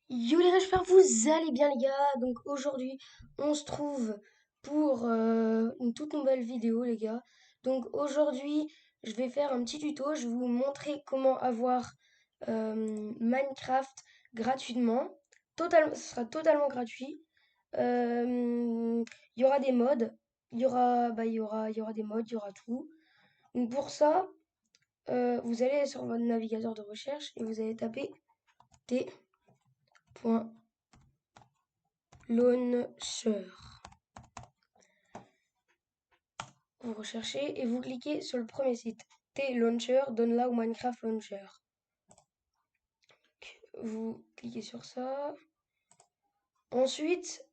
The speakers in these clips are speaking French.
Yo les j'espère que vous allez bien les gars. Donc aujourd'hui on se trouve pour une toute nouvelle vidéo les gars. Donc aujourd'hui je vais faire un petit tuto, je vais vous montrer comment avoir Minecraft gratuitement. Ce sera totalement gratuit. Il y aura des mods, il y aura des mods, il y aura tout. Donc pour ça, vous allez sur votre navigateur de recherche et vous allez taper t.launcher. Vous recherchez et vous cliquez sur le premier site. T-Launcher, Download Minecraft Launcher. Vous cliquez sur ça. Ensuite,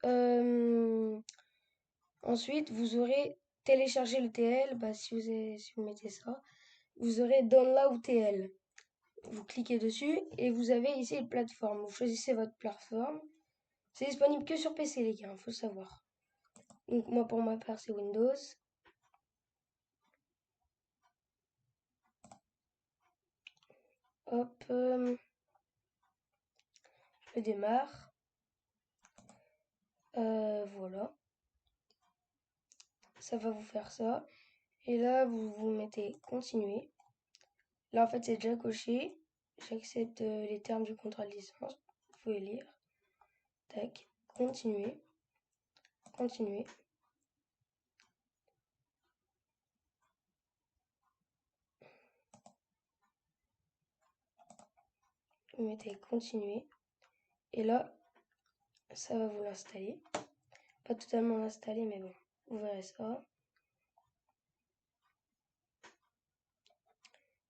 vous aurez téléchargé le TL. Bah, si vous mettez ça, vous aurez Download TL. Vous cliquez dessus et vous avez ici une plateforme. Vous choisissez votre plateforme. C'est disponible que sur PC, les gars, il faut savoir. Donc, moi, pour ma part, c'est Windows. Hop, je démarre. Voilà. Ça va vous faire ça. Et là, vous mettez continuer. Là, en fait, c'est déjà coché. J'accepte les termes du contrat de licence. Vous pouvez lire. Tac. Continuer. Continuer. Vous mettez continuer. Et là, ça va vous l'installer. Pas totalement l'installer, mais bon, vous verrez ça.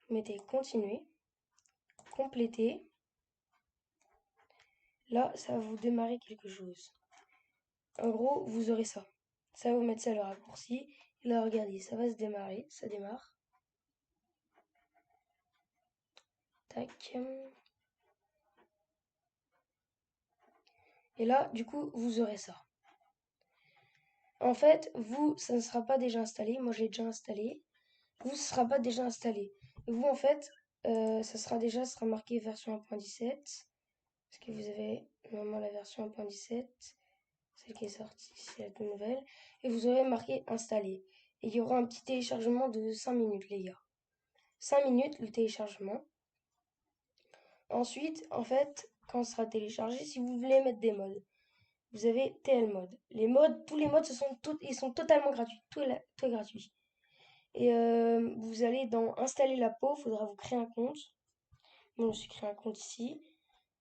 Vous mettez continuer. Compléter. Là, ça va vous démarrer quelque chose. En gros, vous aurez ça. Ça va vous mettre ça le raccourci. Et là, regardez, ça va se démarrer. Ça démarre. Tac. Et là, du coup, vous aurez ça. En fait, vous, ça ne sera pas déjà installé. Moi, j'ai déjà installé. Vous, ce ne sera pas déjà installé. Et vous, en fait, ça sera marqué version 1.17. Parce que vous avez normalement la version 1.17. Celle qui est sortie, c'est la toute nouvelle. Et vous aurez marqué installé. Et il y aura un petit téléchargement de 5 minutes, les gars. 5 minutes, le téléchargement. Ensuite, en fait, quand ce sera téléchargé, si vous voulez mettre des mods, vous avez TL mode. Les mods, tous les mods, ils sont totalement gratuits. Tout est gratuit. Et vous allez dans installer la peau, il faudra vous créer un compte. Moi, je me suis créé un compte ici,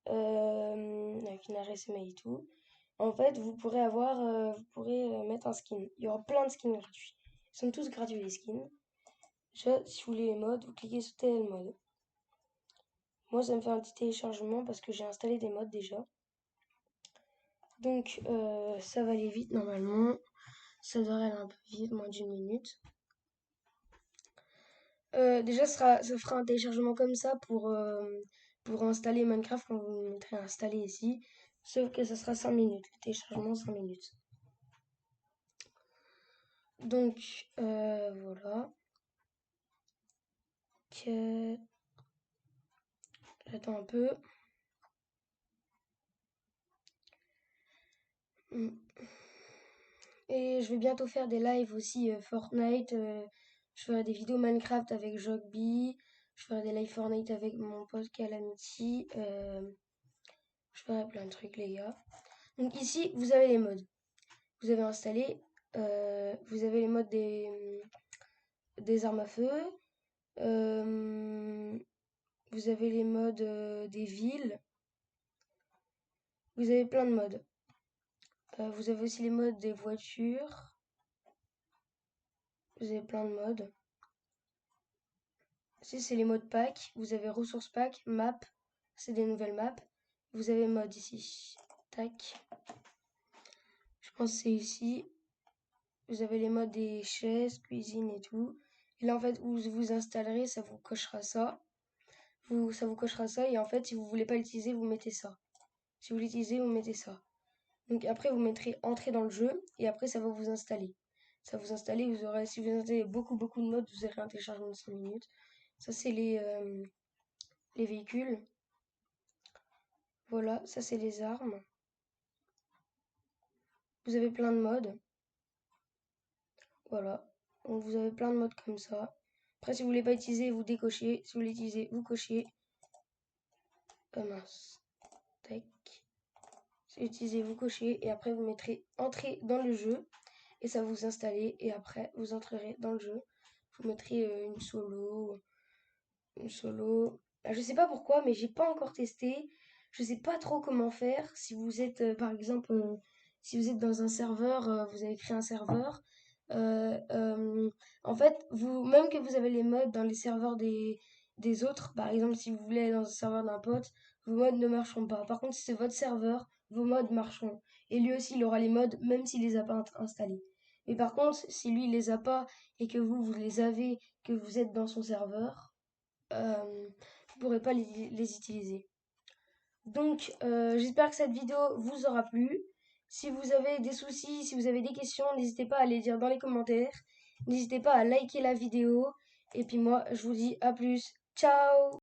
avec une adresse email et tout. En fait, vous pourrez mettre un skin. Il y aura plein de skins gratuits. Ils sont tous gratuits les skins. Déjà, si vous voulez les mods, vous cliquez sur TL mode. Moi, ça me fait un petit téléchargement parce que j'ai installé des mods déjà. Donc, ça va aller vite normalement. Ça devrait aller un peu vite, moins d'une minute. Déjà, ça fera un téléchargement comme ça pour installer Minecraft quand vous mettrez installer ici. Sauf que ça sera 5 minutes. Le téléchargement, 5 minutes. Donc, voilà. J'attends un peu. Et je vais bientôt faire des lives aussi Fortnite. Je ferai des vidéos Minecraft avec Jogby. Je ferai des lives Fortnite avec mon pote Calamity. Je ferai plein de trucs, les gars. Donc ici, vous avez les mods. Vous avez installé. Vous avez les mods des armes à feu. Euh, vous avez les mods des villes. Vous avez plein de mods. Vous avez aussi les mods des voitures. Vous avez plein de mods. Ici, c'est les modes pack. Vous avez ressources pack, map. C'est des nouvelles maps. Vous avez mode ici. Tac. Je pense que c'est ici. Vous avez les modes des chaises, cuisine et tout. Et là, en fait, où vous installerez, ça vous cochera ça. Ça vous cochera ça. Et en fait, si vous voulez pas l'utiliser, vous mettez ça. Si vous l'utilisez, vous mettez ça. Donc après, vous mettrez entrer dans le jeu. Et après, ça va vous installer. Ça va vous installer. Vous aurez, si vous installez beaucoup de modes, vous aurez un téléchargement de 5 minutes. Ça, c'est les véhicules. Voilà, ça c'est les armes. Vous avez plein de modes. Voilà. Donc vous avez plein de modes comme ça. Après, si vous voulez pas utiliser, vous décochez. Si vous voulez utiliser, vous cochez. Mince. Tac. Si vous utilisez, vous cochez. Et après, vous mettrez entrer dans le jeu. Et ça va vous installer. Et après, vous entrerez dans le jeu. Vous mettrez une solo. Une solo. Je sais pas pourquoi, mais j'ai pas encore testé. Je sais pas trop comment faire. Si vous êtes, par exemple, si vous êtes dans un serveur, vous avez créé un serveur. euh, euh, En fait, vous, même que vous avez les modes dans les serveurs des autres, par exemple, si vous voulez aller dans un serveur d'un pote, vos modes ne marcheront pas. Par contre, si c'est votre serveur, vos modes marcheront. Et lui aussi, il aura les modes, même s'il les a pas installés. Mais par contre, si lui, il les a pas et que vous les avez, que vous êtes dans son serveur, vous ne pourrez pas les utiliser. Donc, j'espère que cette vidéo vous aura plu. Si vous avez des soucis, si vous avez des questions, n'hésitez pas à les dire dans les commentaires. N'hésitez pas à liker la vidéo. Et puis moi, je vous dis à plus. Ciao!